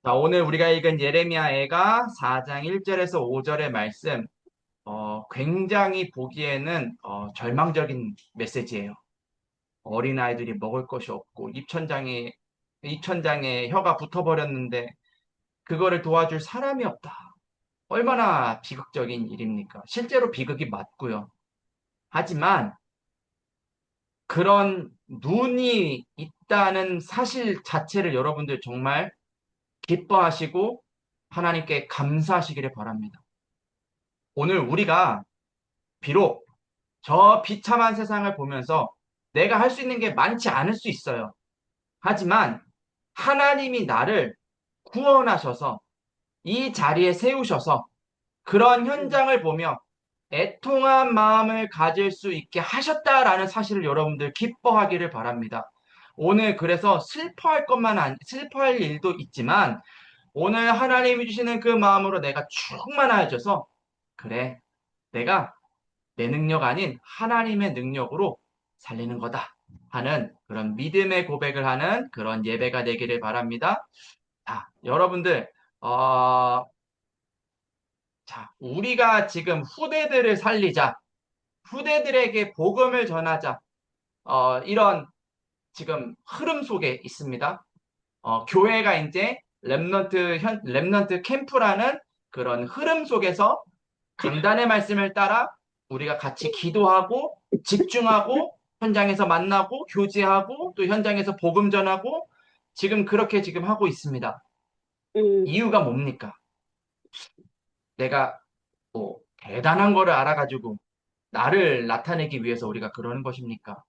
자, 오늘 우리가 읽은 예레미야애가 4장 1절에서 5절의 말씀, 굉장히 보기에는 절망적인 메시지예요. 어린아이들이 먹을 것이 없고 입천장에 혀가 붙어버렸는데 그거를 도와줄 사람이 없다. 얼마나 비극적인 일입니까? 실제로 비극이 맞고요. 하지만 그런 눈이 있다는 사실 자체를 여러분들 정말 기뻐하시고 하나님께 감사하시기를 바랍니다. 오늘 우리가 비록 저 비참한 세상을 보면서 내가 할 수 있는 게 많지 않을 수 있어요. 하지만 하나님이 나를 구원하셔서 이 자리에 세우셔서 그런 현장을 보며 애통한 마음을 가질 수 있게 하셨다라는 사실을 여러분들 기뻐하기를 바랍니다. 오늘 그래서 슬퍼할 일도 있지만 오늘 하나님이 주시는 그 마음으로 내가 충만해져서 그래, 내가 내 능력 아닌 하나님의 능력으로 살리는 거다 하는 그런 믿음의 고백을 하는 그런 예배가 되기를 바랍니다. 자, 여러분들, 어, 자, 우리가 지금 후대들을 살리자, 후대들에게 복음을 전하자, 이런 지금 흐름 속에 있습니다. 교회가 이제 렘넌트 캠프라는 그런 흐름 속에서 강단의 말씀을 따라 우리가 같이 기도하고 집중하고 현장에서 만나고 교제하고 또 현장에서 복음 전하고 지금 그렇게 지금 하고 있습니다. 음, 이유가 뭡니까? 내가 뭐 대단한 거를 알아가지고 나를 나타내기 위해서 우리가 그러는 것입니까?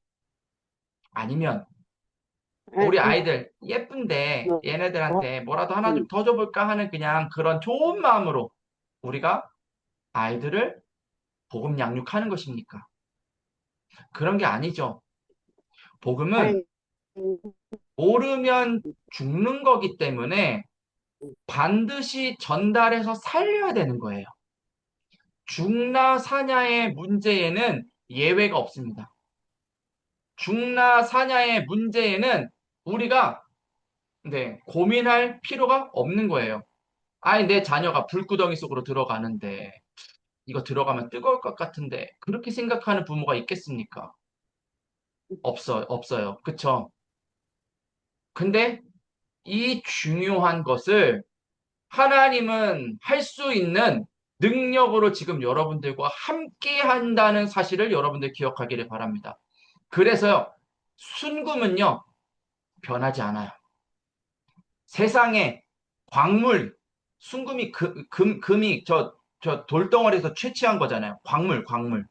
아니면 우리 아니, 아이들 예쁜데 뭐, 얘네들한테 뭐라도 하나 좀 음, 더 줘볼까 하는 그냥 그런 좋은 마음으로 우리가 아이들을 복음 양육하는 것입니까? 그런 게 아니죠. 복음은 아니, 모르면 죽는 거기 때문에 반드시 전달해서 살려야 되는 거예요. 죽나 사냐의 문제에는 예외가 없습니다. 죽나 사냐의 문제에는 우리가 고민할 필요가 없는 거예요. 아니, 내 자녀가 불구덩이 속으로 들어가는데 이거 들어가면 뜨거울 것 같은데 그렇게 생각하는 부모가 있겠습니까? 없어요. 그쵸? 근데 이 중요한 것을 하나님은 할 수 있는 능력으로 지금 여러분들과 함께 한다는 사실을 여러분들 기억하기를 바랍니다. 그래서요, 순금은요, 변하지 않아요. 세상에 광물, 순금이 금이 저 돌덩어리에서 채취한 거잖아요. 광물.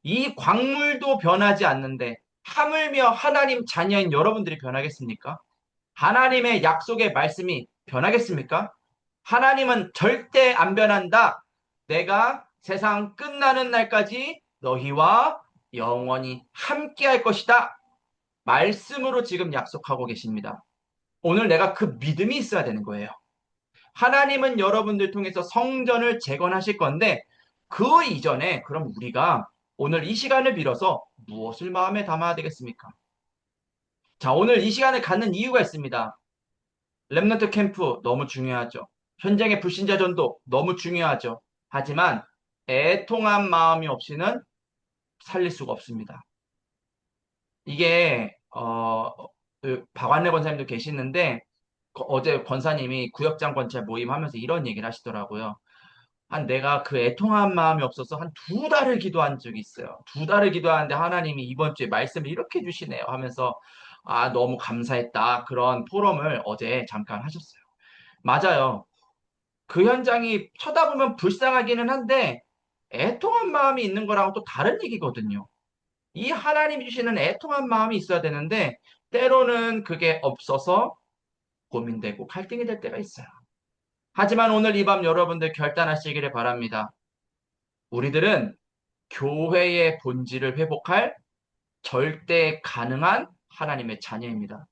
이 광물도 변하지 않는데 하물며 하나님 자녀인 여러분들이 변하겠습니까? 하나님의 약속의 말씀이 변하겠습니까? 하나님은 절대 안 변한다. 내가 세상 끝나는 날까지 너희와 영원히 함께 할 것이다. 말씀으로 지금 약속하고 계십니다. 오늘 내가 그 믿음이 있어야 되는 거예요. 하나님은 여러분들 통해서 성전을 재건하실 건데 그 이전에 그럼 우리가 오늘 이 시간을 빌어서 무엇을 마음에 담아야 되겠습니까? 자, 오늘 이 시간을 갖는 이유가 있습니다. 렘넌트 캠프 너무 중요하죠. 현장의 불신자 전도 너무 중요하죠. 하지만 애통한 마음이 없이는 살릴 수가 없습니다. 이게 그 박완래 권사님도 계시는데 어제 권사님이 구역장 권찰 모임하면서 이런 얘기를 하시더라고요. 내가 그 애통한 마음이 없어서 한 두 달을 기도한 적이 있어요. 두 달을 기도하는데 하나님이 이번 주에 말씀을 이렇게 주시네요 하면서 너무 감사했다. 그런 포럼을 어제 잠깐 하셨어요. 맞아요. 그 현장이 쳐다보면 불쌍하기는 한데 애통한 마음이 있는 거랑은 또 다른 얘기거든요. 이 하나님 주시는 애통한 마음이 있어야 되는데 때로는 그게 없어서 고민되고 갈등이 될 때가 있어요. 하지만 오늘 이 밤 여러분들 결단하시기를 바랍니다. 우리들은 교회의 본질을 회복할 절대 가능한 하나님의 자녀입니다.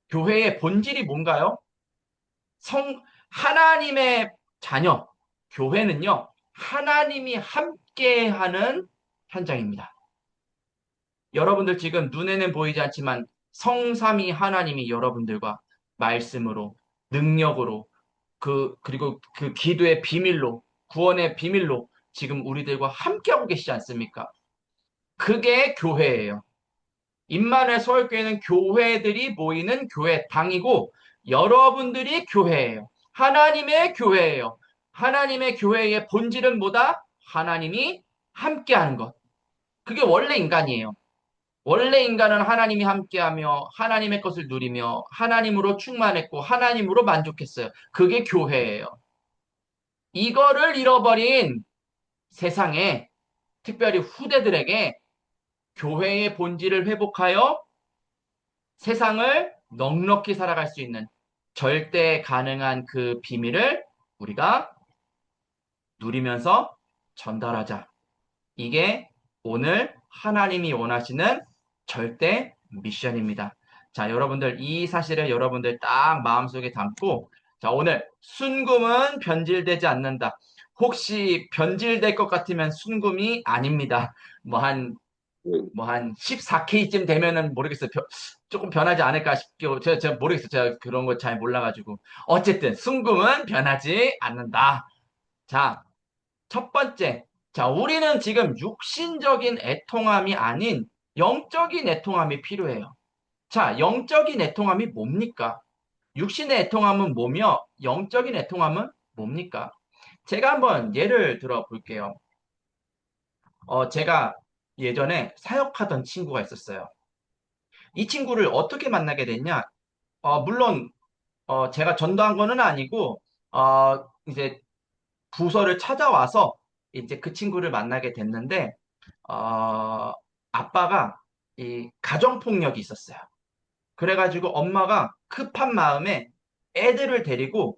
교회의 본질이 뭔가요? 하나님의 자녀, 교회는요, 하나님이 함께하는 현장입니다. 여러분들 지금 눈에는 보이지 않지만 성삼위 하나님이 여러분들과 말씀으로 능력으로, 그리고 그 기도의 비밀로, 구원의 비밀로 지금 우리들과 함께하고 계시지 않습니까? 그게 교회예요. 임마누엘 서울교회는 교회들이 모이는 교회당이고 여러분들이 교회예요. 하나님의 교회예요. 하나님의 교회의 본질은 뭐다? 하나님이 함께하는 것. 그게 원래 인간이에요. 원래 인간은 하나님이 함께하며 하나님의 것을 누리며 하나님으로 충만했고 하나님으로 만족했어요. 그게 교회예요. 이거를 잃어버린 세상에 특별히 후대들에게 교회의 본질을 회복하여 세상을 넉넉히 살아갈 수 있는 절대 가능한 그 비밀을 우리가 누리면서 전달하자. 이게 오늘 하나님이 원하시는 절대 미션입니다. 자, 여러분들 이 사실을 여러분들 딱 마음속에 담고 자, 오늘 순금은 변질되지 않는다. 혹시 변질될 것 같으면 순금이 아닙니다. 뭐 한 14K쯤 되면은 모르겠어요. 조금 변하지 않을까 싶고, 제가 모르겠어요. 제가 그런 거 잘 몰라가지고. 어쨌든, 순금은 변하지 않는다. 자, 첫 번째. 자, 우리는 지금 육신적인 애통함이 아닌 영적인 애통함이 필요해요. 자, 영적인 애통함이 뭡니까? 육신의 애통함은 뭐며, 영적인 애통함은 뭡니까? 제가 한번 예를 들어 볼게요. 제가 예전에 사역하던 친구가 있었어요. 이 친구를 어떻게 만나게 됐냐? 물론, 제가 전도한 거는 아니고, 이제 부서를 찾아와서 이제 그 친구를 만나게 됐는데, 어, 아빠가 이 가정폭력이 있었어요. 그래가지고 엄마가 급한 마음에 애들을 데리고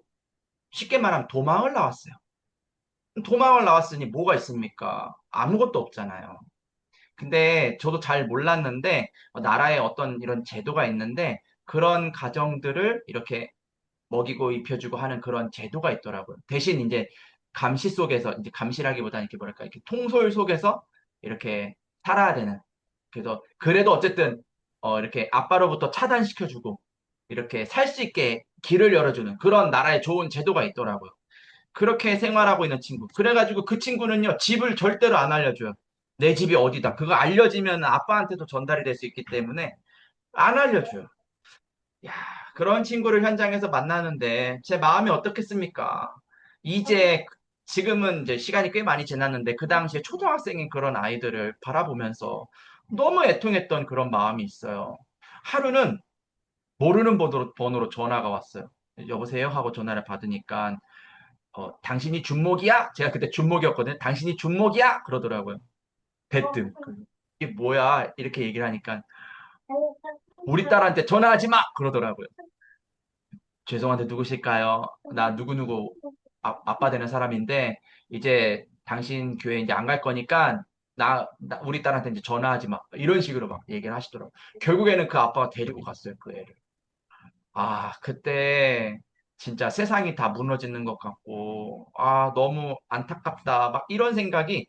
쉽게 말하면 도망을 나왔어요. 도망을 나왔으니 뭐가 있습니까? 아무것도 없잖아요. 근데 저도 잘 몰랐는데, 나라에 어떤 이런 제도가 있는데, 그런 가정들을 이렇게 먹이고 입혀주고 하는 그런 제도가 있더라고요. 대신 이제 감시 속에서, 이제 감시라기보다는 이렇게 뭐랄까, 이렇게 통솔 속에서 이렇게 살아야 되는. 그래서, 그래도 어쨌든, 이렇게 아빠로부터 차단시켜주고, 이렇게 살 수 있게 길을 열어주는 그런 나라의 좋은 제도가 있더라고요. 그렇게 생활하고 있는 친구. 그래가지고 그 친구는요, 집을 절대로 안 알려줘요. 내 집이 어디다. 그거 알려지면 아빠한테도 전달이 될 수 있기 때문에 안 알려줘요. 야, 그런 친구를 현장에서 만나는데 제 마음이 어떻겠습니까? 이제 지금은 이제 시간이 꽤 많이 지났는데 그 당시에 초등학생인 그런 아이들을 바라보면서 너무 애통했던 그런 마음이 있어요. 하루는 모르는 번호로 전화가 왔어요. 여보세요? 하고 전화를 받으니까 당신이 준목이야? 제가 그때 준목이었거든요. 당신이 준목이야? 그러더라고요. 대뜸. 이게 뭐야? 이렇게 얘기를 하니까 우리 딸한테 전화하지 마! 그러더라고요. 죄송한데 누구실까요? 나 누구누구 아빠 되는 사람인데 이제 당신 교회 이제 안 갈 거니까 우리 딸한테 이제 전화하지 마. 이런 식으로 막 얘기를 하시더라고요. 결국에는 그 아빠가 데리고 갔어요, 그 애를. 그때 진짜 세상이 다 무너지는 것 같고, 너무 안타깝다. 막 이런 생각이,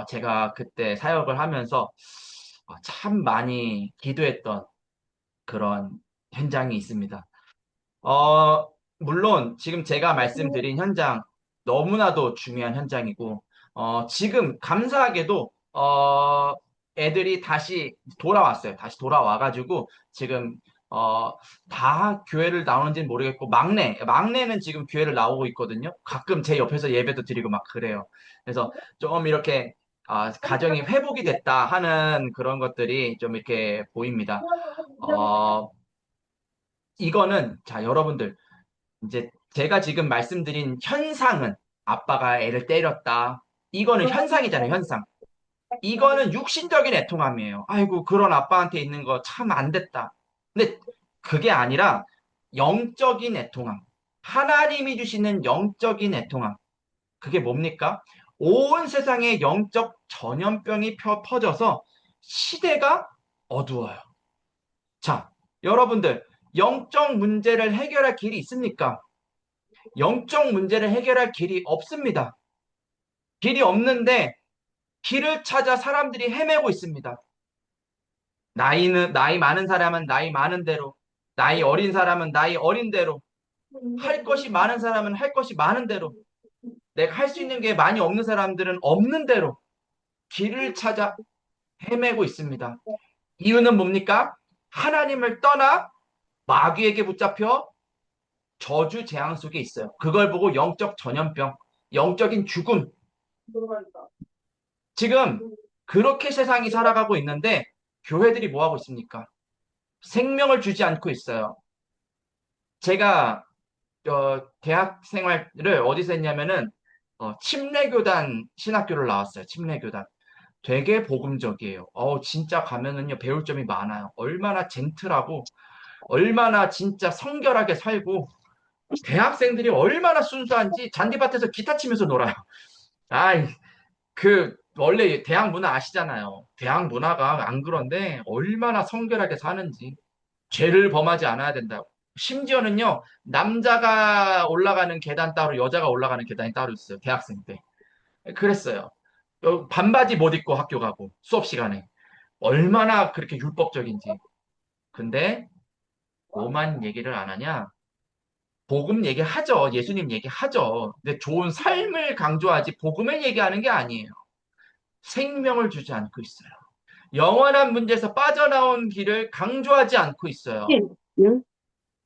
제가 그때 사역을 하면서 참 많이 기도했던 그런 현장이 있습니다. 어, 물론 지금 제가 말씀드린 현장 너무나도 중요한 현장이고, 지금 감사하게도, 애들이 다시 돌아왔어요. 다시 돌아와가지고, 지금, 어, 다 교회를 나오는지는 모르겠고, 막내는 지금 교회를 나오고 있거든요. 가끔 제 옆에서 예배도 드리고 막 그래요. 그래서 좀 이렇게, 가정이 회복이 됐다 하는 그런 것들이 좀 이렇게 보입니다. 어, 이거는, 자, 여러분들, 이제 제가 지금 말씀드린 현상은 아빠가 애를 때렸다. 이거는 현상이잖아요, 현상. 이거는 육신적인 애통함이에요. 아이고, 그런 아빠한테 있는 거 참 안 됐다. 근데 그게 아니라 영적인 애통함. 하나님이 주시는 영적인 애통함. 그게 뭡니까? 온 세상에 영적 전염병이 퍼져서 시대가 어두워요. 자, 여러분들, 영적 문제를 해결할 길이 있습니까? 영적 문제를 해결할 길이 없습니다. 길이 없는데 길을 찾아 사람들이 헤매고 있습니다. 나이 많은 사람은 나이 많은 대로, 나이 어린 사람은 나이 어린 대로, 할 것이 많은 사람은 할 것이 많은 대로, 내가 할 수 있는 게 많이 없는 사람들은 없는 대로 길을 찾아 헤매고 있습니다. 이유는 뭡니까? 하나님을 떠나 마귀에게 붙잡혀 저주 재앙 속에 있어요. 그걸 보고 영적 전염병, 영적인 죽음. 지금 그렇게 세상이 살아가고 있는데 교회들이 뭐 하고 있습니까? 생명을 주지 않고 있어요. 제가 대학 생활을 어디서 했냐면은 침례교단 신학교를 나왔어요. 침례교단. 되게 복음적이에요. 진짜 가면은요 배울 점이 많아요. 얼마나 젠틀하고 얼마나 진짜 성결하게 살고 대학생들이 얼마나 순수한지 잔디밭에서 기타 치면서 놀아요. 아이, 원래 대학 문화 아시잖아요. 대학 문화가 안 그런데 얼마나 성결하게 사는지. 죄를 범하지 않아야 된다고. 심지어는요, 남자가 올라가는 계단 따로, 여자가 올라가는 계단이 따로 있어요. 대학생 때. 그랬어요. 반바지 못 입고 학교 가고, 수업 시간에. 얼마나 그렇게 율법적인지. 근데, 뭐만 얘기를 안 하냐? 복음 얘기하죠. 예수님 얘기하죠. 근데 좋은 삶을 강조하지 복음을 얘기하는 게 아니에요. 생명을 주지 않고 있어요. 영원한 문제에서 빠져나온 길을 강조하지 않고 있어요. 응?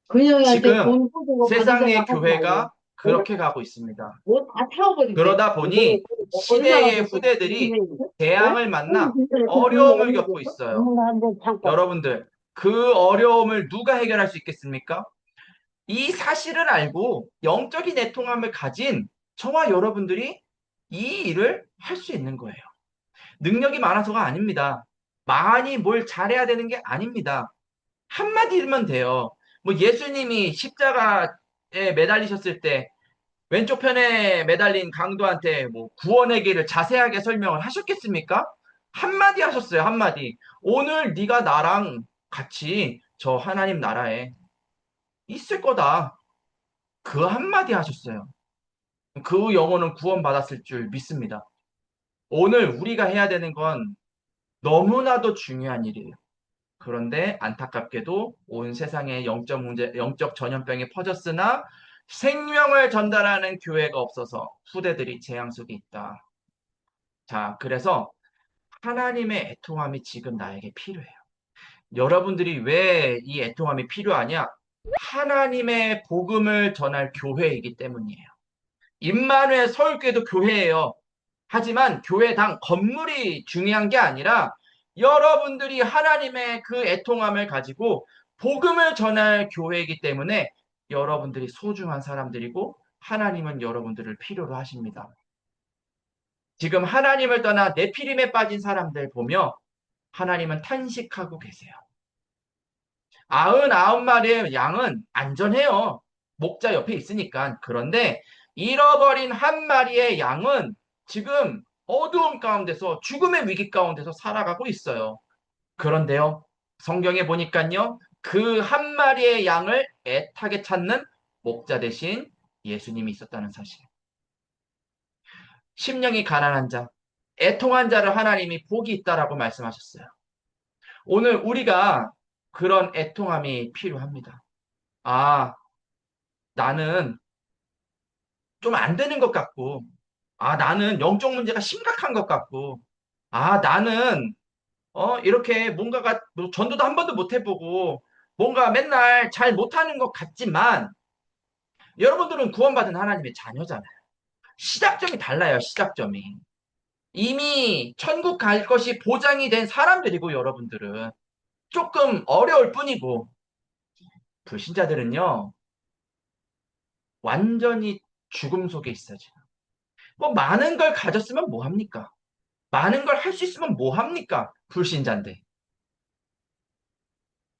근영이한테 지금 돈 주고 세상의 받으려고 하지 말고. 교회가 그렇게 가고 있습니다. 뭐다 타워버리게. 그러다 보니 얼마가 시대의 됐어? 후대들이 어? 재앙을 만나 그 돈이 어려움을 어디서 겪고 됐어? 있어요. 한번 잠깐. 여러분들, 그 어려움을 누가 해결할 수 있겠습니까? 이 사실을 알고 영적인 애통함을 가진 저와 여러분들이 이 일을 할 수 있는 거예요. 능력이 많아서가 아닙니다. 많이 뭘 잘해야 되는 게 아닙니다. 한마디면 돼요. 뭐 예수님이 십자가에 매달리셨을 때 왼쪽 편에 매달린 강도한테 뭐 구원의 길을 자세하게 설명을 하셨겠습니까? 한마디 하셨어요, 한마디. 오늘 네가 나랑 같이 저 하나님 나라에 있을 거다. 그 한마디 하셨어요. 그 영혼은 구원받았을 줄 믿습니다. 오늘 우리가 해야 되는 건 너무나도 중요한 일이에요. 그런데 안타깝게도 온 세상에 영적 문제, 영적 전염병이 퍼졌으나 생명을 전달하는 교회가 없어서 후대들이 재앙 속에 있다. 자, 그래서 하나님의 애통함이 지금 나에게 필요해요. 여러분들이 왜 이 애통함이 필요하냐? 하나님의 복음을 전할 교회이기 때문이에요. 임마누엘 서울교회도 교회예요. 하지만 교회당 건물이 중요한 게 아니라 여러분들이 하나님의 그 애통함을 가지고 복음을 전할 교회이기 때문에 여러분들이 소중한 사람들이고 하나님은 여러분들을 필요로 하십니다. 지금 하나님을 떠나 네피림에 빠진 사람들 보며 하나님은 탄식하고 계세요. 99마리의 양은 안전해요. 목자 옆에 있으니까. 그런데 잃어버린 한 마리의 양은 지금 어두움 가운데서 죽음의 위기 가운데서 살아가고 있어요. 그런데요, 성경에 보니까요, 그 한 마리의 양을 애타게 찾는 목자 대신 예수님이 있었다는 사실. 심령이 가난한 자, 애통한 자를 하나님이 복이 있다라고 말씀하셨어요. 오늘 우리가 그런 애통함이 필요합니다. 아, 나는 좀 안 되는 것 같고, 나는 영적 문제가 심각한 것 같고, 나는, 이렇게 뭔가가, 뭐 전도도 한 번도 못 해보고, 뭔가 맨날 잘 못하는 것 같지만, 여러분들은 구원받은 하나님의 자녀잖아요. 시작점이 달라요, 시작점이. 이미 천국 갈 것이 보장이 된 사람들이고, 여러분들은. 조금 어려울 뿐이고, 불신자들은요, 완전히 죽음 속에 있어요, 지금. 뭐, 많은 걸 가졌으면 뭐 합니까? 많은 걸 할 수 있으면 뭐 합니까? 불신자인데.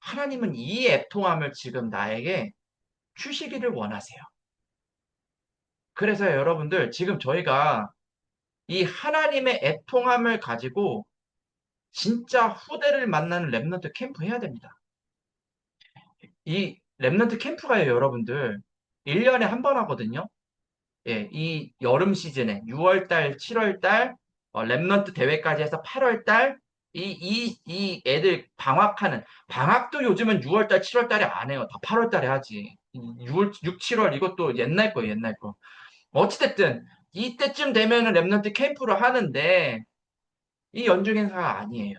하나님은 이 애통함을 지금 나에게 주시기를 원하세요. 그래서 여러분들, 지금 저희가 이 하나님의 애통함을 가지고 진짜 후대를 만나는 랩넌트 캠프 해야 됩니다. 이 랩넌트 캠프가요, 여러분들. 1년에 한 번 하거든요. 예, 이 여름 시즌에 6월달, 7월달 랩넌트 대회까지 해서 8월달 이 애들 방학하는 방학도 요즘은 6월달, 7월달에 안 해요. 다 8월달에 하지. 6, 7월 이것도 옛날 거예요, 옛날 거. 어찌됐든 이때쯤 되면은 랩넌트 캠프를 하는데 이 연중 행사가 아니에요.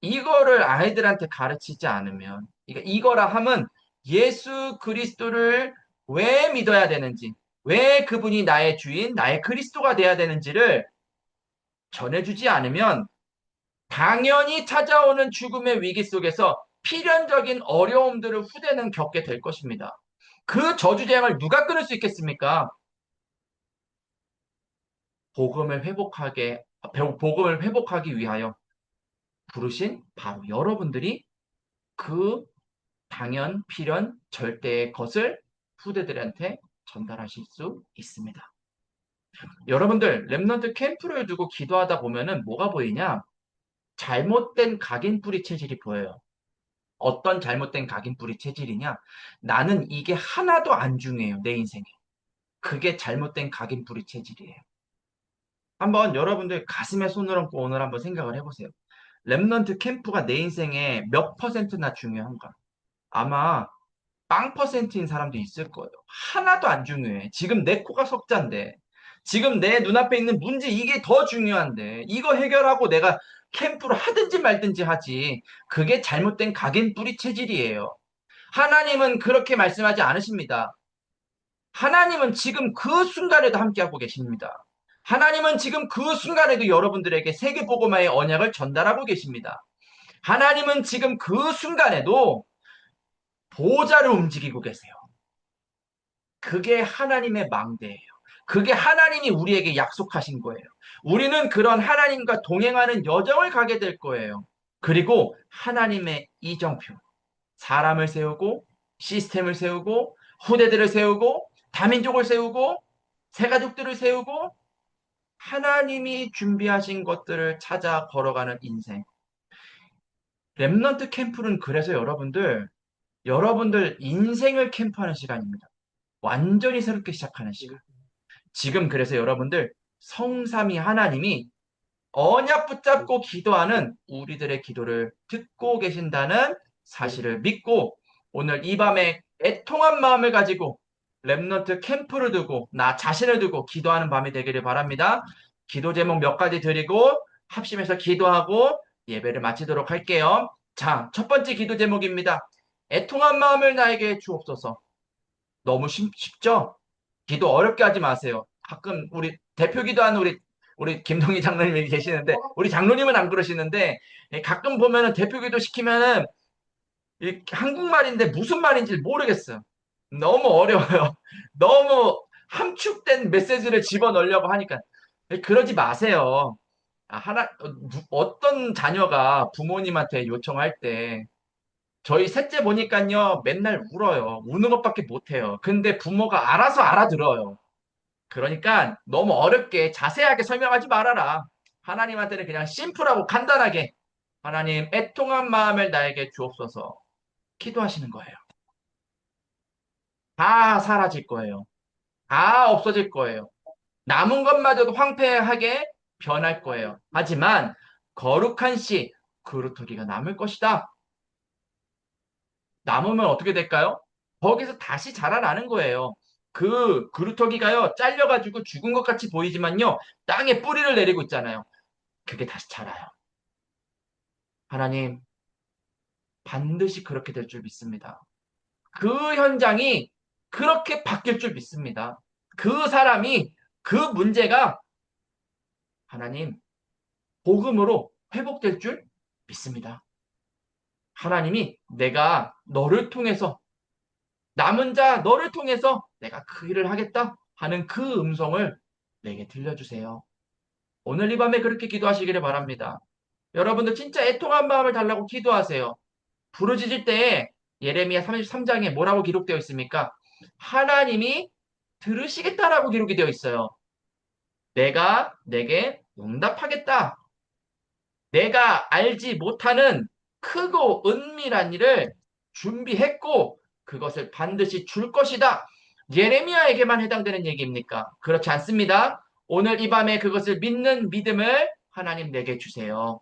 이거를 아이들한테 가르치지 않으면, 그러니까 이거라 함은 예수 그리스도를 왜 믿어야 되는지, 왜 그분이 나의 주인, 나의 그리스도가 돼야 되는지를 전해주지 않으면 당연히 찾아오는 죽음의 위기 속에서 필연적인 어려움들을 후대는 겪게 될 것입니다. 그 저주재앙을 누가 끊을 수 있겠습니까? 복음을 회복하기 위하여 부르신 바로 여러분들이 그 당연, 필연, 절대의 것을 후대들한테 전달하실 수 있습니다. 여러분들, 랩넌트 캠프를 두고 기도하다 보면은 뭐가 보이냐? 잘못된 각인뿌리 체질이 보여요. 어떤 잘못된 각인뿌리 체질이냐? 나는 이게 하나도 안 중요해요, 내 인생에. 그게 잘못된 각인뿌리 체질이에요. 한번 여러분들 가슴에 손을 얹고 오늘 한번 생각을 해보세요. 랩넌트 캠프가 내 인생에 몇 퍼센트나 중요한가? 아마 빵 퍼센트인 사람도 있을 거예요. 하나도 안 중요해. 지금 내 코가 석잔데, 지금 내 눈앞에 있는 문제 이게 더 중요한데, 이거 해결하고 내가 캠프를 하든지 말든지 하지. 그게 잘못된 각인뿌리 체질이에요. 하나님은 그렇게 말씀하지 않으십니다. 하나님은 지금 그 순간에도 함께하고 계십니다. 하나님은 지금 그 순간에도 여러분들에게 세계복음화의 언약을 전달하고 계십니다. 하나님은 지금 그 순간에도 보좌를 움직이고 계세요. 그게 하나님의 망대예요. 그게 하나님이 우리에게 약속하신 거예요. 우리는 그런 하나님과 동행하는 여정을 가게 될 거예요. 그리고 하나님의 이정표, 사람을 세우고 시스템을 세우고 후대들을 세우고 다민족을 세우고 새가족들을 세우고 하나님이 준비하신 것들을 찾아 걸어가는 인생. 렘넌트 캠프는 그래서 여러분들 인생을 캠프하는 시간입니다. 완전히 새롭게 시작하는 시간. 지금 그래서 여러분들 성삼위 하나님이 언약 붙잡고 기도하는 우리들의 기도를 듣고 계신다는 사실을 믿고 오늘 이 밤에 애통한 마음을 가지고 렘넌트 캠프를 두고 나 자신을 두고 기도하는 밤이 되기를 바랍니다. 기도 제목 몇 가지 드리고 합심해서 기도하고 예배를 마치도록 할게요. 자, 첫 번째 기도 제목입니다. 애통한 마음을 나에게 주옵소서. 너무 쉽죠? 기도 어렵게 하지 마세요. 가끔 우리 대표 기도하는 우리 김동희 장로님이 계시는데 우리 장로님은 안 그러시는데 가끔 보면은 대표 기도 시키면은 한국말인데 무슨 말인지 모르겠어요. 너무 어려워요. 너무 함축된 메시지를 집어넣으려고 하니까 그러지 마세요. 어떤 자녀가 부모님한테 요청할 때 저희 셋째 보니까요 맨날 울어요. 우는 것밖에 못해요. 근데 부모가 알아서 알아들어요. 그러니까 너무 어렵게 자세하게 설명하지 말아라. 하나님한테는 그냥 심플하고 간단하게 하나님 애통한 마음을 나에게 주옵소서 기도하시는 거예요. 다 사라질 거예요. 다 없어질 거예요. 남은 것마저도 황폐하게 변할 거예요. 하지만 거룩한 씨 그루터기가 남을 것이다. 남으면 어떻게 될까요? 거기서 다시 자라나는 거예요. 그 그루터기가요 잘려가지고 죽은 것 같이 보이지만요 땅에 뿌리를 내리고 있잖아요. 그게 다시 자라요. 하나님 반드시 그렇게 될 줄 믿습니다. 그 현장이 그렇게 바뀔 줄 믿습니다. 그 사람이 그 문제가 하나님 복음으로 회복될 줄 믿습니다. 하나님이 내가 너를 통해서 남은 자 너를 통해서 내가 그 일을 하겠다 하는 그 음성을 내게 들려주세요. 오늘 이 밤에 그렇게 기도하시기를 바랍니다. 여러분들 진짜 애통한 마음을 달라고 기도하세요. 부르짖을 때에 예레미야 33장에 뭐라고 기록되어 있습니까? 하나님이 들으시겠다라고 기록이 되어 있어요. 내가 내게 응답하겠다. 내가 알지 못하는 크고 은밀한 일을 준비했고 그것을 반드시 줄 것이다. 예레미야에게만 해당되는 얘기입니까? 그렇지 않습니다. 오늘 이 밤에 그것을 믿는 믿음을 하나님 내게 주세요.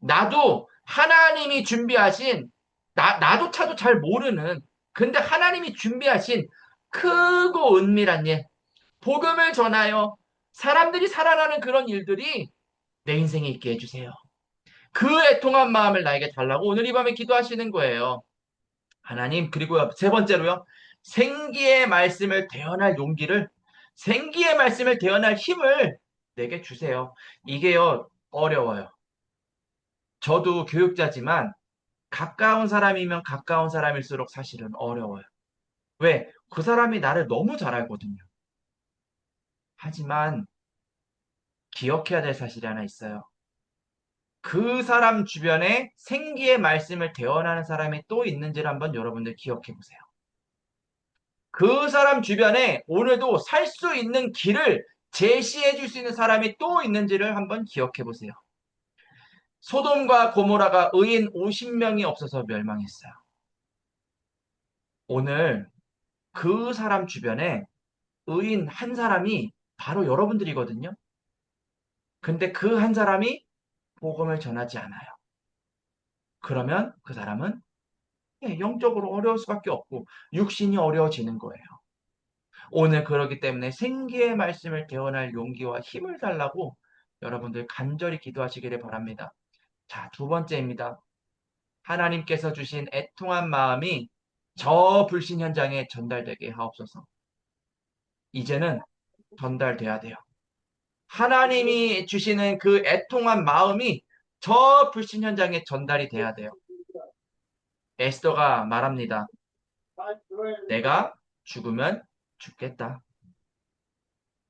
나도 하나님이 준비하신 나도 차도 잘 모르는 근데 하나님이 준비하신 크고 은밀한 일, 복음을 전하여 사람들이 살아나는 그런 일들이 내 인생에 있게 해주세요. 그 애통한 마음을 나에게 달라고 오늘 이 밤에 기도하시는 거예요. 하나님, 그리고 세 번째로요. 생기의 말씀을 대언할 용기를, 생기의 말씀을 대언할 힘을 내게 주세요. 이게요, 어려워요. 저도 교육자지만 가까운 사람이면 가까운 사람일수록 사실은 어려워요. 왜? 그 사람이 나를 너무 잘 알거든요. 하지만 기억해야 될 사실이 하나 있어요. 그 사람 주변에 생기의 말씀을 대언하는 사람이 또 있는지를 한번 여러분들 기억해 보세요. 그 사람 주변에 오늘도 살 수 있는 길을 제시해 줄 수 있는 사람이 또 있는지를 한번 기억해 보세요. 소돔과 고모라가 의인 50명이 없어서 멸망했어요. 오늘 그 사람 주변에 의인 한 사람이 바로 여러분들이거든요. 근데 그 한 사람이 복음을 전하지 않아요. 그러면 그 사람은 영적으로 어려울 수밖에 없고 육신이 어려워지는 거예요. 오늘 그러기 때문에 생기의 말씀을 대언할 용기와 힘을 달라고 여러분들 간절히 기도하시기를 바랍니다. 자, 두 번째입니다. 하나님께서 주신 애통한 마음이 저 불신 현장에 전달되게 하옵소서. 이제는 전달돼야 돼요. 하나님이 주시는 그 애통한 마음이 저 불신 현장에 전달이 돼야 돼요. 에스더가 말합니다. 내가 죽으면 죽겠다.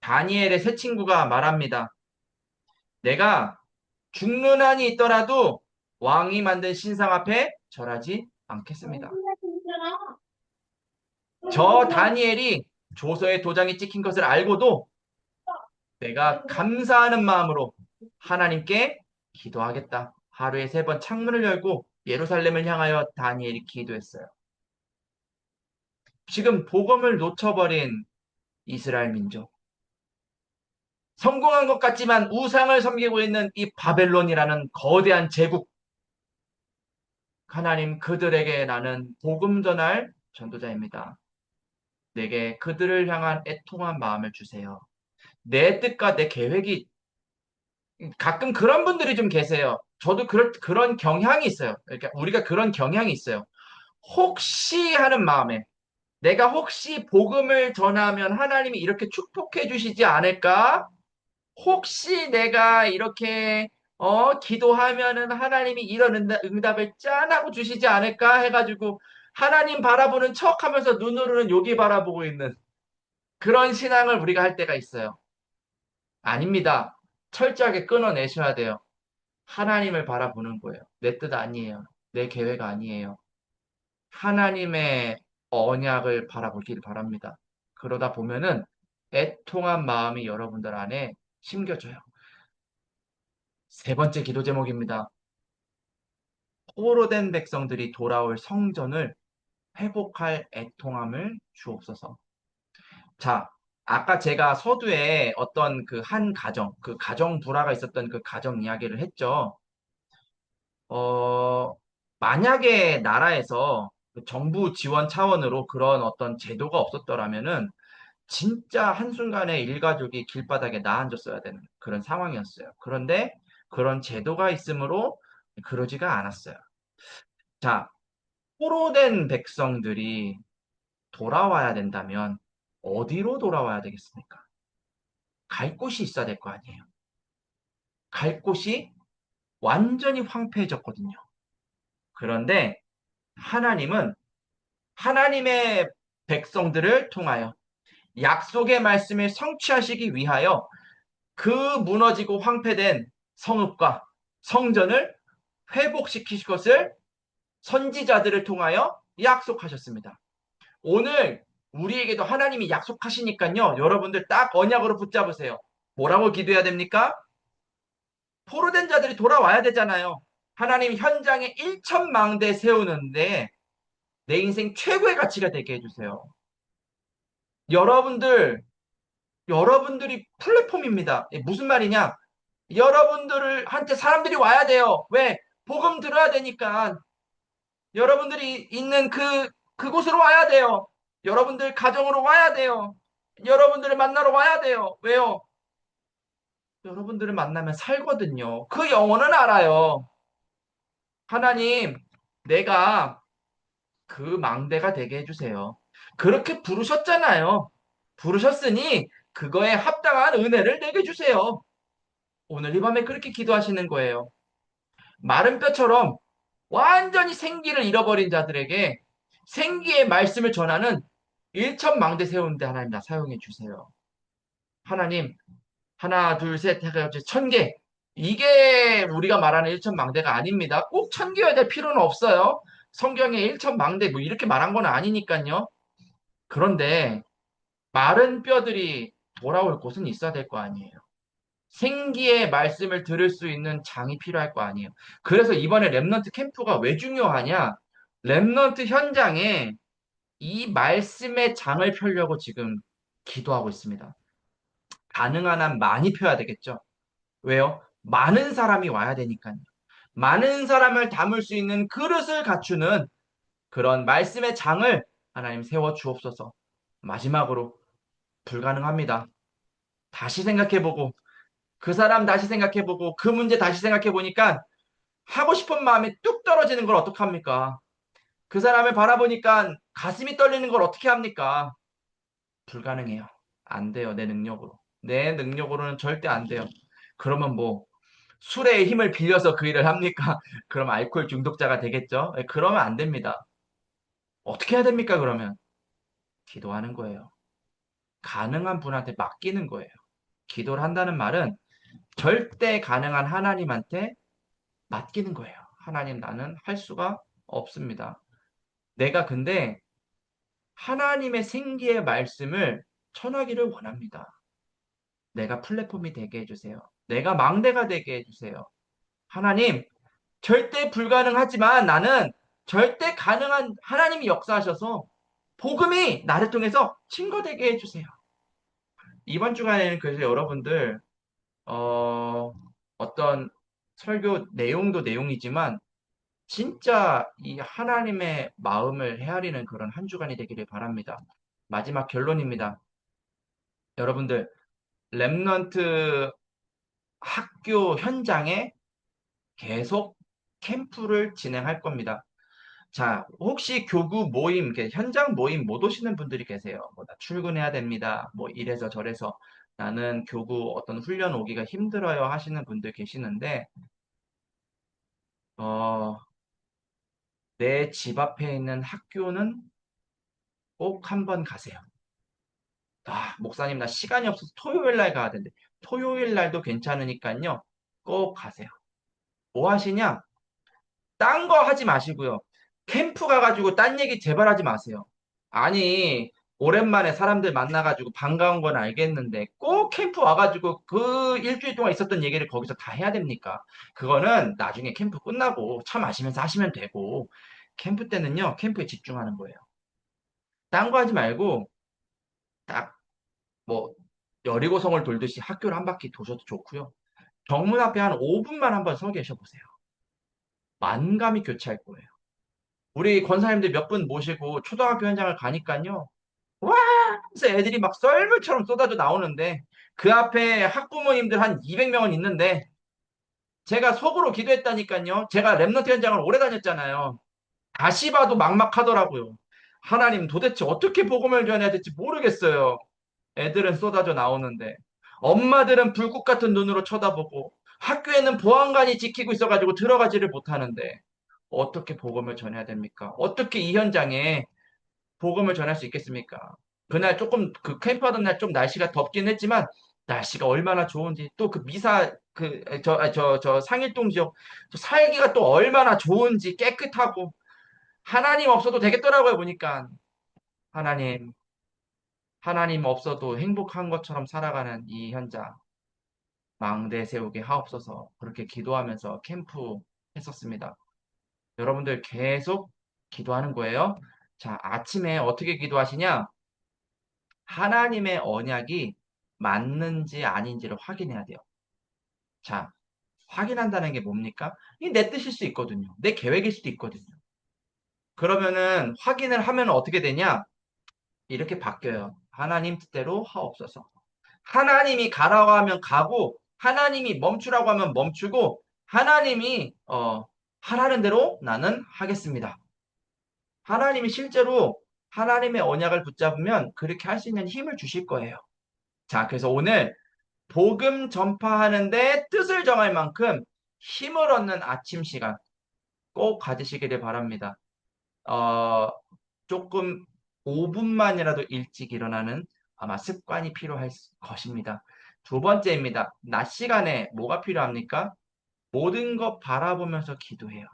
다니엘의 새 친구가 말합니다. 내가 죽는 한이 있더라도 왕이 만든 신상 앞에 절하지 않겠습니다. 저 다니엘이 조서에 도장이 찍힌 것을 알고도 내가 감사하는 마음으로 하나님께 기도하겠다. 하루에 3번 창문을 열고 예루살렘을 향하여 다니엘이 기도했어요. 지금 복음을 놓쳐버린 이스라엘 민족. 성공한 것 같지만 우상을 섬기고 있는 이 바벨론이라는 거대한 제국. 하나님, 그들에게 나는 복음 전할 전도자입니다. 내게 그들을 향한 애통한 마음을 주세요. 내 뜻과 내 계획이 가끔 그런 분들이 좀 계세요. 저도 그런 경향이 있어요. 그러니까 우리가 그런 경향이 있어요. 혹시 하는 마음에 내가 혹시 복음을 전하면 하나님이 이렇게 축복해 주시지 않을까? 혹시 내가 이렇게 기도하면은 하나님이 이런 응답을 짠하고 주시지 않을까 해가지고 하나님 바라보는 척하면서 눈으로는 여기 바라보고 있는 그런 신앙을 우리가 할 때가 있어요. 아닙니다. 철저하게 끊어내셔야 돼요. 하나님을 바라보는 거예요. 내 뜻 아니에요. 내 계획 아니에요. 하나님의 언약을 바라보길 바랍니다. 그러다 보면은 애통한 마음이 여러분들 안에 심겨져요. 세 번째 기도 제목입니다. 포로된 백성들이 돌아올 성전을 회복할 애통함을 주옵소서. 자, 아까 제가 서두에 어떤 그 한 가정, 그 가정 불화가 있었던 그 가정 이야기를 했죠. 어, 만약에 나라에서 그 정부 지원 차원으로 그런 어떤 제도가 없었더라면은 진짜 한순간에 일가족이 길바닥에 나앉았어야 되는 그런 상황이었어요. 그런데 그런 제도가 있으므로 그러지가 않았어요. 자, 포로된 백성들이 돌아와야 된다면 어디로 돌아와야 되겠습니까? 갈 곳이 있어야 될 거 아니에요. 갈 곳이 완전히 황폐해졌거든요. 그런데 하나님은 하나님의 백성들을 통하여 약속의 말씀을 성취하시기 위하여 그 무너지고 황폐된 성읍과 성전을 회복시키실 것을 선지자들을 통하여 약속하셨습니다. 오늘 우리에게도 하나님이 약속하시니까요. 여러분들 딱 언약으로 붙잡으세요. 뭐라고 기도해야 됩니까? 포로된 자들이 돌아와야 되잖아요. 하나님 현장에 1천망대 세우는데 내 인생 최고의 가치가 되게 해주세요. 여러분들, 여러분들이 플랫폼입니다. 무슨 말이냐? 여러분들을 한테 사람들이 와야 돼요. 왜? 복음 들어야 되니까. 여러분들이 있는 그 그곳으로 와야 돼요. 여러분들 가정으로 와야 돼요. 여러분들을 만나러 와야 돼요. 왜요? 여러분들을 만나면 살거든요. 그 영혼은 알아요. 하나님, 내가 그 망대가 되게 해주세요. 그렇게 부르셨잖아요. 부르셨으니 그거에 합당한 은혜를 내게 주세요. 오늘 이 밤에 그렇게 기도하시는 거예요. 마른 뼈처럼 완전히 생기를 잃어버린 자들에게 생기의 말씀을 전하는 일천망대 세우는데 하나님 나 사용해 주세요. 하나님 하나 둘 셋 해가지고 1,000개 이게 우리가 말하는 일천망대가 아닙니다. 꼭 1,000개여야 될 필요는 없어요. 성경에 일천망대 뭐 이렇게 말한 건 아니니까요. 그런데 마른 뼈들이 돌아올 곳은 있어야 될 거 아니에요. 생기의 말씀을 들을 수 있는 장이 필요할 거 아니에요. 그래서 이번에 렘넌트 캠프가 왜 중요하냐? 렘넌트 현장에 이 말씀의 장을 펴려고 지금 기도하고 있습니다. 가능한 한 많이 펴야 되겠죠. 왜요? 많은 사람이 와야 되니까요. 많은 사람을 담을 수 있는 그릇을 갖추는 그런 말씀의 장을 하나님 세워 주옵소서. 마지막으로 불가능합니다. 다시 생각해보고 그 사람 다시 생각해보고 그 문제 다시 생각해보니까 하고 싶은 마음이 뚝 떨어지는 걸 어떡합니까? 그 사람을 바라보니까 가슴이 떨리는 걸 어떻게 합니까? 불가능해요. 안 돼요. 내 능력으로. 내 능력으로는 절대 안 돼요. 그러면 뭐 술의 힘을 빌려서 그 일을 합니까? 그럼 알코올 중독자가 되겠죠? 그러면 안 됩니다. 어떻게 해야 됩니까? 그러면 기도하는 거예요. 가능한 분한테 맡기는 거예요. 기도를 한다는 말은 절대 가능한 하나님한테 맡기는 거예요. 하나님 나는 할 수가 없습니다. 내가 근데 하나님의 생기의 말씀을 전하기를 원합니다. 내가 플랫폼이 되게 해주세요. 내가 망대가 되게 해주세요. 하나님, 절대 불가능하지만 나는 절대 가능한 하나님이 역사하셔서 복음이 나를 통해서 증거되게 해주세요. 이번 주간에는 그래서 여러분들 어떤 설교 내용도 내용이지만 진짜 이 하나님의 마음을 헤아리는 그런 한 주간이 되기를 바랍니다. 마지막 결론입니다. 여러분들 렘넌트 학교 현장에 계속 캠프를 진행할 겁니다. 자, 혹시 교구 모임, 이렇게 현장 모임 못 오시는 분들이 계세요. 뭐, 나 출근해야 됩니다. 뭐, 이래서 저래서 나는 교구 어떤 훈련 오기가 힘들어요 하시는 분들 계시는데, 어, 내 집 앞에 있는 학교는 꼭 한번 가세요. 아, 목사님, 나 시간이 없어서 토요일 날 가야 되는데, 토요일 날도 괜찮으니까요. 꼭 가세요. 뭐 하시냐? 딴 거 하지 마시고요. 캠프 가가지고 딴 얘기 제발 하지 마세요. 아니, 오랜만에 사람들 만나가지고 반가운 건 알겠는데 꼭 캠프 와가지고 그 일주일 동안 있었던 얘기를 거기서 다 해야 됩니까? 그거는 나중에 캠프 끝나고 차 마시면서 하시면 되고 캠프 때는요, 캠프에 집중하는 거예요. 딴 거 하지 말고 딱 뭐 여리고성을 돌듯이 학교를 한 바퀴 도셔도 좋고요. 정문 앞에 한 5분만 한번 서 계셔 보세요. 만감이 교차할 거예요. 우리 권사님들 몇 분 모시고 초등학교 현장을 가니까요. 와! 그래서 애들이 막 썰물처럼 쏟아져 나오는데 그 앞에 학부모님들 한 200명은 있는데 제가 속으로 기도했다니까요. 제가 랩런트 현장을 오래 다녔잖아요. 다시 봐도 막막하더라고요. 하나님 도대체 어떻게 복음을 전해야 될지 모르겠어요. 애들은 쏟아져 나오는데 엄마들은 불꽃 같은 눈으로 쳐다보고 학교에는 보안관이 지키고 있어가지고 들어가지를 못하는데 어떻게 복음을 전해야 됩니까? 어떻게 이 현장에 복음을 전할 수 있겠습니까? 그날 조금 그 캠프하던 날 좀 날씨가 덥긴 했지만 날씨가 얼마나 좋은지 또 그 미사 저 상일동 지역 또 살기가 또 얼마나 좋은지 깨끗하고 하나님 없어도 되겠더라고요 보니까 하나님 하나님 없어도 행복한 것처럼 살아가는 이 현장 망대 세우게 하옵소서 그렇게 기도하면서 캠프 했었습니다. 여러분들 계속 기도하는 거예요. 자, 아침에 어떻게 기도하시냐? 하나님의 언약이 맞는지 아닌지를 확인해야 돼요. 자, 확인한다는 게 뭡니까? 이 내 뜻일 수 있거든요. 내 계획일 수도 있거든요. 그러면은 확인을 하면 어떻게 되냐? 이렇게 바뀌어요. 하나님 뜻대로 하옵소서. 하나님이 가라고 하면 가고, 하나님이 멈추라고 하면 멈추고, 하나님이 하라는 대로 나는 하겠습니다. 하나님이 실제로 하나님의 언약을 붙잡으면 그렇게 할 수 있는 힘을 주실 거예요. 자, 그래서 오늘 복음 전파하는데 뜻을 정할 만큼 힘을 얻는 아침 시간 꼭 가지시기를 바랍니다. 어, 조금 5분만이라도 일찍 일어나는 아마 습관이 필요할 것입니다. 두 번째입니다. 낮 시간에 뭐가 필요합니까? 모든 것 바라보면서 기도해요.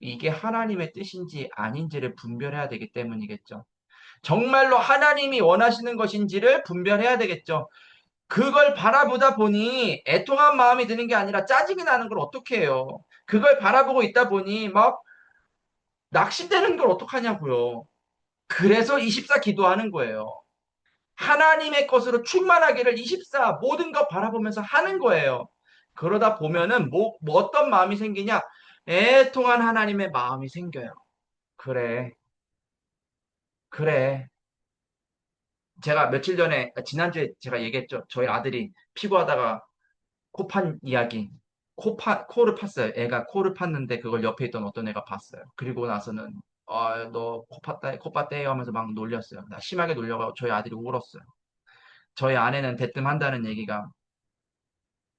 이게 하나님의 뜻인지 아닌지를 분별해야 되기 때문이겠죠. 정말로 하나님이 원하시는 것인지를 분별해야 되겠죠. 그걸 바라보다 보니 애통한 마음이 드는 게 아니라 짜증이 나는 걸 어떻게 해요? 그걸 바라보고 있다 보니 막 낙심되는 걸 어떡하냐고요. 그래서 24 기도하는 거예요. 하나님의 것으로 충만하기를 24 모든 것 바라보면서 하는 거예요. 그러다 보면은 뭐 어떤 마음이 생기냐? 애통한 하나님의 마음이 생겨요. 그래, 그래. 제가 며칠 전에, 지난주에 제가 얘기했죠. 저희 아들이 피고하다가 코판 이야기. 코를 팠어요. 애가 코를 팠는데 그걸 옆에 있던 어떤 애가 봤어요. 그리고 나서는, 너 코 팠대요 하면서 막 놀렸어요. 나 심하게 놀려가지고 저희 아들이 울었어요. 저희 아내는 대뜸 한다는 얘기가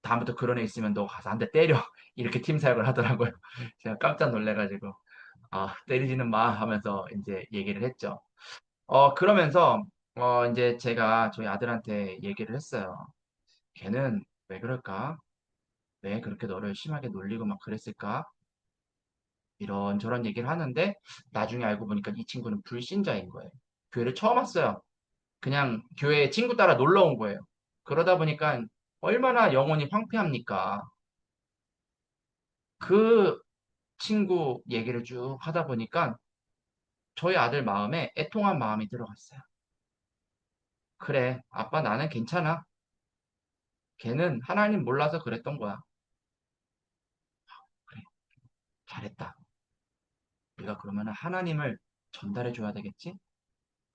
다음부터 그런 애 있으면 너 가서 한 대 때려. 이렇게 팀 사역을 하더라고요. 제가 깜짝 놀래가지고, 때리지는 마 하면서 이제 얘기를 했죠. 그러면서, 이제 제가 저희 아들한테 얘기를 했어요. 걔는 왜 그럴까? 왜 그렇게 너를 심하게 놀리고 막 그랬을까? 이런저런 얘기를 하는데, 나중에 알고 보니까 이 친구는 불신자인 거예요. 교회를 처음 왔어요. 그냥 교회에 친구 따라 놀러 온 거예요. 그러다 보니까 얼마나 영혼이 황폐합니까? 그 친구 얘기를 쭉 하다 보니까 저희 아들 마음에 애통한 마음이 들어갔어요. 그래, 아빠 나는 괜찮아. 걔는 하나님 몰라서 그랬던 거야. 그래, 잘했다. 우리가 그러면 하나님을 전달해 줘야 되겠지?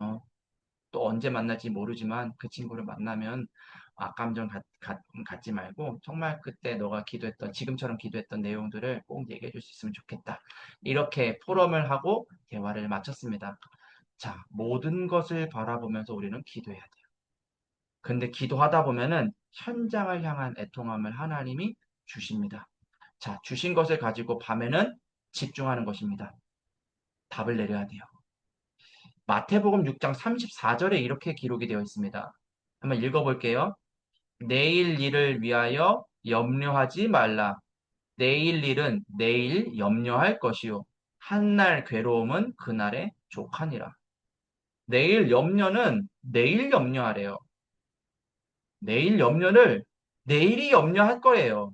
어, 또 언제 만날지 모르지만 그 친구를 만나면 악감정 갖지 말고 정말 그때 너가 기도했던 지금처럼 기도했던 내용들을 꼭 얘기해 줄 수 있으면 좋겠다. 이렇게 포럼을 하고 대화를 마쳤습니다. 자, 모든 것을 바라보면서 우리는 기도해야 돼요. 근데 기도하다 보면은 현장을 향한 애통함을 하나님이 주십니다. 자, 주신 것을 가지고 밤에는 집중하는 것입니다. 답을 내려야 돼요. 마태복음 6장 34절에 이렇게 기록이 되어 있습니다. 한번 읽어볼게요. 내일 일을 위하여 염려하지 말라. 내일 일은 내일 염려할 것이요. 한날 괴로움은 그날에 족하니라. 내일 염려는 내일 염려하래요. 내일 염려를 내일이 염려할 거예요.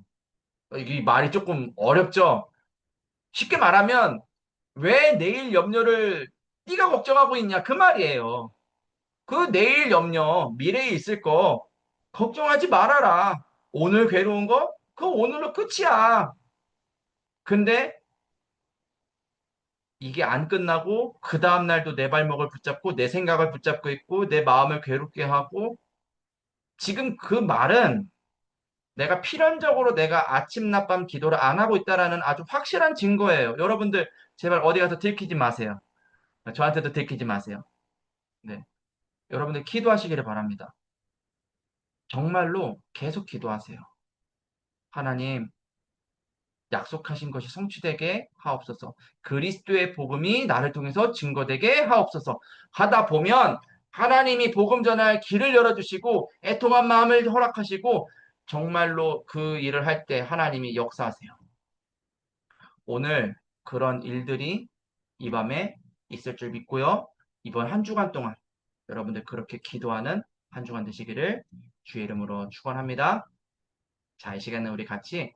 이 말이 조금 어렵죠? 쉽게 말하면 왜 내일 염려를 네가 걱정하고 있냐 그 말이에요. 그 내일 염려, 미래에 있을 거 걱정하지 말아라. 오늘 괴로운 거? 그거 오늘로 끝이야. 근데 이게 안 끝나고 그 다음날도 내 발목을 붙잡고 내 생각을 붙잡고 있고 내 마음을 괴롭게 하고 지금 그 말은 내가 필연적으로 내가 아침, 낮밤 기도를 안 하고 있다라는 아주 확실한 증거예요. 여러분들 제발 어디 가서 들키지 마세요. 저한테도 들키지 마세요. 네. 여러분들 기도하시기를 바랍니다. 정말로 계속 기도하세요. 하나님, 약속하신 것이 성취되게 하옵소서. 그리스도의 복음이 나를 통해서 증거되게 하옵소서. 하다 보면 하나님이 복음 전할 길을 열어주시고 애통한 마음을 허락하시고 정말로 그 일을 할 때 하나님이 역사하세요. 오늘 그런 일들이 이 밤에 있을 줄 믿고요. 이번 한 주간 동안 여러분들 그렇게 기도하는 한 주간 되시기를 주의 이름으로 축원합니다. 자, 이 시간에 우리 같이